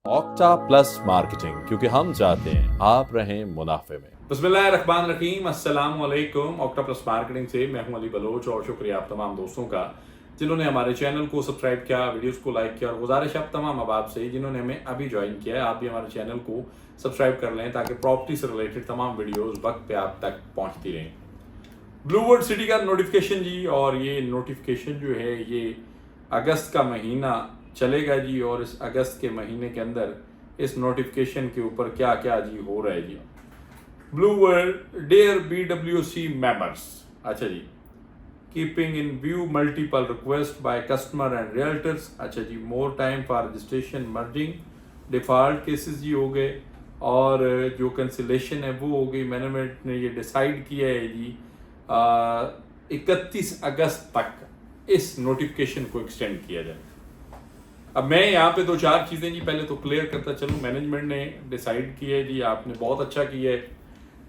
Octa plus marketing, क्योंकि हम चाहते हैं आप रहें मुनाफे में। बिस्मिल्लाहिर्रहमानिर्रहीम, अस्सलाम वालेकुम। ऑक्टा प्लस मार्केटिंग से मैं हूं अली बलोच और शुक्रिया आप तमाम दोस्तों का जिन्होंने हमारे चैनल को सब्सक्राइब किया, वीडियोस को लाइक किया। और गुजारिश आप तमाम अहबाब से जिन्होंने हमें अभी ज्वाइन किया है, आप भी हमारे चैनल को सब्सक्राइब कर लें ताकि प्रॉपर्टी से रिलेटेड तमाम वीडियोस वक्त पे आप तक पहुंचती रहें। ब्लू वर्ल्ड सिटी का नोटिफिकेशन जी, और ये नोटिफिकेशन जो है ये अगस्त का महीना चलेगा जी। और इस अगस्त के महीने के अंदर इस नोटिफिकेशन के ऊपर क्या क्या जी हो रहा है जी। Blue World dear BWC members, अच्छा जी, keeping in view multiple request by customer and realtors, अच्छा जी, more time for registration merging default cases जी हो गए, और जो कैंसिलेशन है वो हो गई। मैनेजमेंट ने ये डिसाइड किया है जी 31 अगस्त तक इस नोटिफिकेशन को एक्सटेंड किया जाए। अब मैं यहाँ पे दो चार चीज़ें जी पहले तो क्लियर करता चलूँ। मैनेजमेंट ने डिसाइड किया है जी, आपने बहुत अच्छा किया है।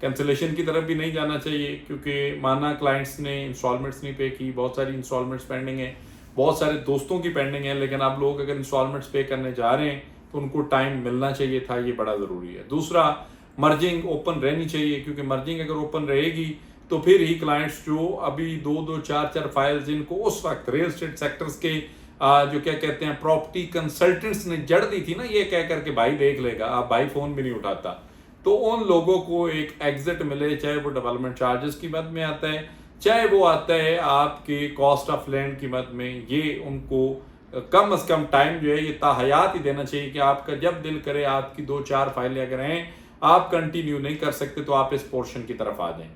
कैंसिलेशन की तरफ भी नहीं जाना चाहिए, क्योंकि माना क्लाइंट्स ने इंस्टॉलमेंट्स नहीं पे की, बहुत सारी इंस्टॉलमेंट्स पेंडिंग है, बहुत सारे दोस्तों की पेंडिंग है, लेकिन आप लोग अगर इंस्टॉलमेंट्स पे करने जा रहे हैं तो उनको टाइम मिलना चाहिए था, ये बड़ा ज़रूरी है। दूसरा, मर्जिंग ओपन रहनी चाहिए, क्योंकि मर्जिंग अगर ओपन रहेगी तो फिर ही क्लाइंट्स जो अभी दो चार फाइल्स जिनको उस वक्त रियल एस्टेट सेक्टर्स के जो क्या कहते हैं प्रॉपर्टी कंसल्टेंट्स ने जड़ दी थी ना, ये कह करके भाई देख लेगा, आप भाई फोन भी नहीं उठाता, तो उन लोगों को एक एग्जिट मिले, चाहे वो डेवलपमेंट चार्जेस की मद में आता है, चाहे वो आता है आपके कॉस्ट ऑफ लैंड की मद में, ये उनको कम से कम टाइम जो है ये ताहयात ही देना चाहिए कि आपका जब दिल करे आपकी दो चार फाइलें अगर हैं आप कंटिन्यू नहीं कर सकते तो आप इस पोर्शन की तरफ आ जाएं।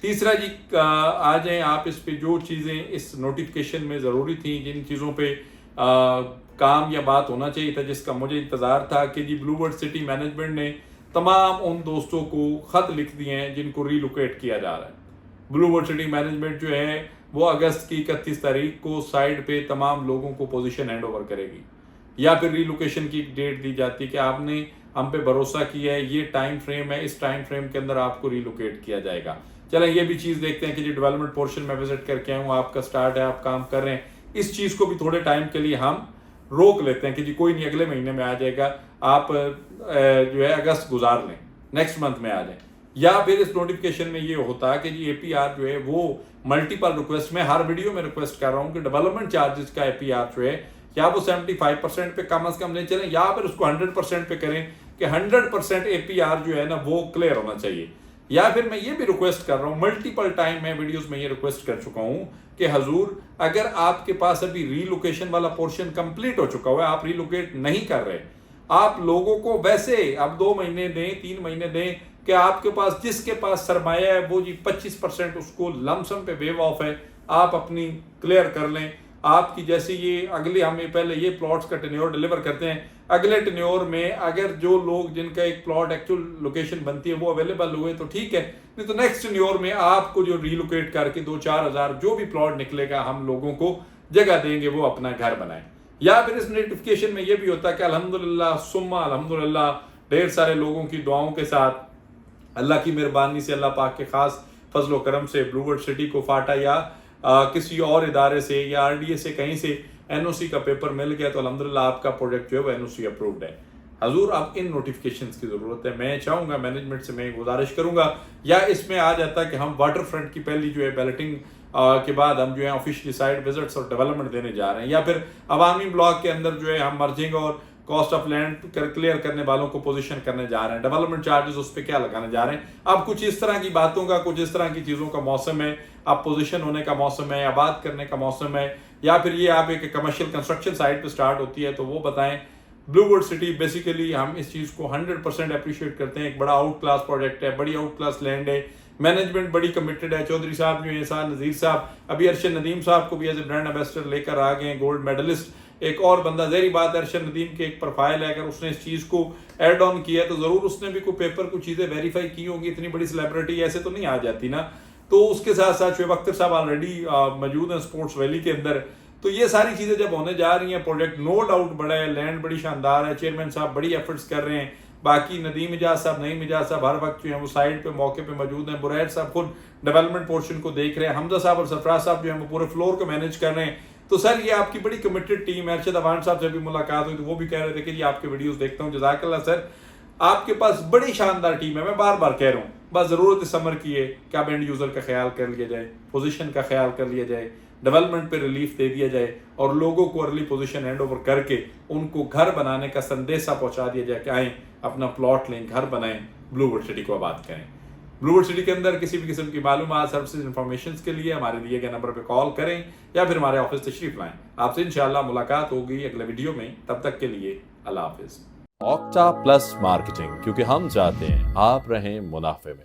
तीसरा जी, आ जाएं आप इस पे जो चीज़ें इस नोटिफिकेशन में ज़रूरी थी, जिन चीज़ों पे काम या बात होना चाहिए था, जिसका मुझे इंतज़ार था कि जी ब्लू वर्ल्ड सिटी मैनेजमेंट ने तमाम उन दोस्तों को ख़त लिख दिए हैं जिनको रीलोकेट किया जा रहा है। ब्लू वर्ल्ड सिटी मैनेजमेंट जो है वो अगस्त की 31 तारीख को साइड पे तमाम लोगों को पोजीशन हैंड ओवर करेगी, या फिर रीलोकेशन की डेट दी जाती कि आपने हम पे भरोसा किया है, ये टाइम फ्रेम है, इस टाइम फ्रेम के अंदर आपको रीलोकेट किया जाएगा। चलें ये भी चीज़ देखते हैं कि जी डेवलपमेंट पोर्शन में विजिट करके आऊँ, आपका स्टार्ट है, आप काम कर रहे हैं, इस चीज़ को भी थोड़े टाइम के लिए हम रोक लेते हैं कि जी कोई नहीं, अगले महीने में आ जाएगा, आप जो है अगस्त गुजार लें, नेक्स्ट मंथ में आ जाए। या फिर इस नोटिफिकेशन में ये होता है कि जी APR जो है वो मल्टीपल रिक्वेस्ट में हर वीडियो में रिक्वेस्ट कर रहा हूँ कि डेवलपमेंट चार्जेस का APR जो है या वो 75% पे कम से कम नहीं चलें, या फिर उसको 100% पे करें कि 100% APR जो है ना वो क्लियर होना चाहिए। या फिर मैं ये भी रिक्वेस्ट कर रहा हूँ, मल्टीपल टाइम मैं वीडियोस में ये रिक्वेस्ट कर चुका हूँ कि हजूर अगर आपके पास अभी रीलोकेशन वाला पोर्शन कंप्लीट हो चुका हुआ है, आप रीलोकेट नहीं कर रहे, आप लोगों को वैसे अब 2 महीने दें, 3 महीने दें कि आपके पास जिसके पास सरमाया है वो जी 25% उसको लमसम पे वेव ऑफ है, आप अपनी क्लियर कर लें। आपकी जैसे ये अगले हमें पहले ये प्लॉट्स का टेन्योर डिलीवर करते हैं, अगले टेन्योर में अगर जो लोग जिनका एक प्लॉट एक्चुअल लोकेशन बनती है वो अवेलेबल हुए तो ठीक है, नहीं तो नेक्स्ट टेन्योर में आपको जो रीलोकेट करके 2-4 हज़ार जो भी प्लॉट निकलेगा हम लोगों को जगह देंगे, वो अपना घर बनाए। या फिर इस नोटिफिकेशन में ये भी होता है कि अल्हम्दुलिल्लाह सुम्मा अल्हम्दुलिल्लाह ढेर सारे लोगों की दुआओं के साथ अल्लाह की मेहरबानी से, अल्लाह पाक के खास फजलो करम से ब्लू वर्ल्ड सिटी को फाटा या किसी और इदारे से या RDA से कहीं से NOC का पेपर मिल गया तो अल्हम्दुलिल्लाह आपका प्रोजेक्ट जो है वो NOC अप्रूव्ड है। हजूर अब इन नोटिफिकेशंस की ज़रूरत है। मैं चाहूँगा मैनेजमेंट से मैं गुजारिश करूँगा, या इसमें आ जाता है कि हम वाटर फ्रंट की पहली जो है बैलेटिंग के बाद हम जो है ऑफिशियली साइट विजिट्स और डेवलपमेंट देने जा रहे हैं, या फिर अवामी ब्लॉक के अंदर जो है हम मर्जिंग और कॉस्ट ऑफ लैंड क्लियर करने वालों को पोजीशन करने जा रहे हैं, डेवलपमेंट चार्जेस उस पर क्या लगाने जा रहे हैं। अब कुछ इस तरह की बातों का, कुछ इस तरह की चीज़ों का मौसम है, अब पोजीशन होने का मौसम है, आबाद करने का मौसम है, या फिर ये आप एक कमर्शियल कंस्ट्रक्शन साइट पे स्टार्ट होती है तो वो बताएं। ब्लू वर्ल्ड सिटी बेसिकली हम इस चीज़ को 100% अप्रिशिएट करते हैं। एक बड़ा आउट क्लास प्रोजेक्ट है, बड़ी आउट क्लास लैंड है, मैनेजमेंट बड़ी कमिटेड है। चौधरी साहब जो है, नज़ीर साहब, अभी अरशद नदीम साहब को भी एज ए ब्रांड एम्बेसडर लेकर आ गए, गोल्ड मेडलिस्ट। एक और बंदा, जहरी बात है अरशद नदीम की एक प्रोफाइल है, अगर उसने इस चीज़ को ऐड ऑन किया तो ज़रूर उसने भी कोई पेपर कुछ चीज़ें वेरीफाई की होंगी, इतनी बड़ी सेलिब्रिटी ऐसे तो नहीं आ जाती ना। तो उसके साथ साथ शुएब अख्तर साहब ऑलरेडी मौजूद हैं स्पोर्ट्स वैली के अंदर। तो ये सारी चीज़ें जब होने जा रही हैं, प्रोजेक्ट नो डाउट बड़ा है, लैंड बड़ी शानदार है, चेयरमैन साहब बड़ी एफर्ट्स कर रहे हैं, बाकी नदीम इजाज साहब, नईम इजाज साहब हर वक्त जो है वो साइड पे मौके पे मौजूद हैं, बुरैर साहब खुद डेवलपमेंट पोर्शन को देख रहे हैं, हमजा साहब और सरफराज साहब जो है वो पूरे फ्लोर को मैनेज कर रहे हैं। तो सर ये आपकी बड़ी कमिटेड टीम है। अरशद अवान साहब से भी मुलाकात हुई तो वो भी कह रहे थे कि जी आपके वीडियोस देखता हूँ, जज़ाकल्लाह सर, आपके पास बड़ी शानदार टीम है। मैं बार बार कह रहा हूँ, बस ज़रूरत इस समर की है कि आप एंड यूज़र का ख्याल कर लिया जाए, पोजीशन का ख्याल कर लिया जाए, डेवलपमेंट पे रिलीफ दे दिया जाए और लोगों को अर्ली पोजीशन हैंड ओवर करके उनको घर बनाने का संदेशा पहुंचा दिया जाए कि आएँ अपना प्लॉट लें, घर बनाएं, ब्लूबर्ड सिटी को आबाद करें। ब्लूबर्ड सिटी के अंदर किसी भी किस्म की मालूमात, सर्विसेज, इंफॉर्मेशन के लिए हमारे दिए गए नंबर पर कॉल करें या फिर हमारे ऑफिस तशरीफ लाएं। आपसे इंशाल्लाह मुलाकात होगी अगले वीडियो में। तब तक के लिए अल्लाह हाफिज। ऑक्टा प्लस मार्केटिंग, क्योंकि हम चाहते हैं आप रहें मुनाफे में।